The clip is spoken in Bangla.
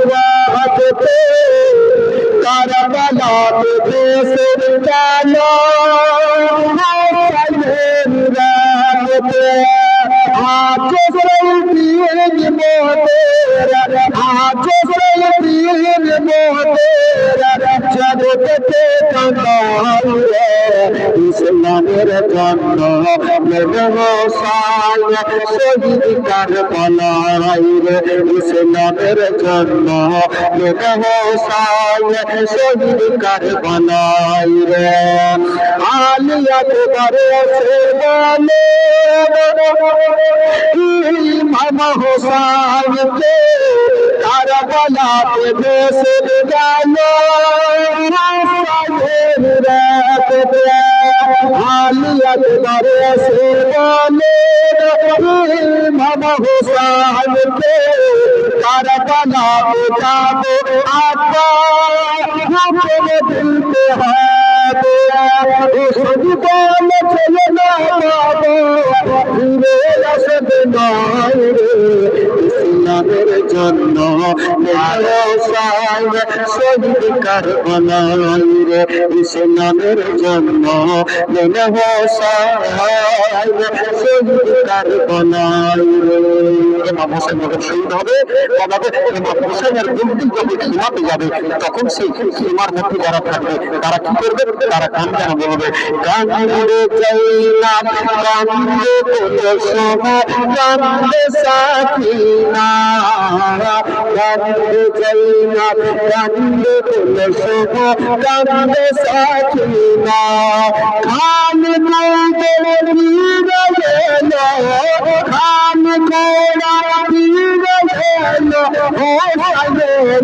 রাতে কারবালা দেশে গেল হাসানের রাতে আজ সেই দিন মোদের আজ সেই দিন মোদের জগতে কাঁদাইরে ইসলামের জন্য হোসাইন শহীদ কারবালায় রে ইসলামের জন্য হোসাইন শহীদ কারবালায় রে আলিয়া তোমারে সে বলে ইমাম হোসাইন কে কারবালাতে ভেসে গেল হাসানের রাতে আলিয়া তোমারে সে বলে ইমাম হোসাইন কে কারবালাতে যাবো আব্বা আপনে দিতে হবে শুধু বলে চলে না বাবা ফিরে আসবে নয় রে ইসলামের জন্য হোসাইন শহীদ কারবালায় রে ইসলামের জন্য হোসাইন শহীদ কারবালায় রে ইমাম হোসেন যখন শহীদ হবে তবে ইমাম হোসেনের গুলটি যখন খিমাতে যাবে তখন সেই খিমার মধ্যে যারা থাকবে তারা কি করবে তারা গান যেন বলবে কান্দে জাইনাব কান্দে কুলসুম কান্দে সাকিনা কান্দে জাইনাব কান্দে কুলসুম কান্দে সাকিনা খান গোলা ফিরে গেল খান গোলা ফিরে গেল হোসাইনের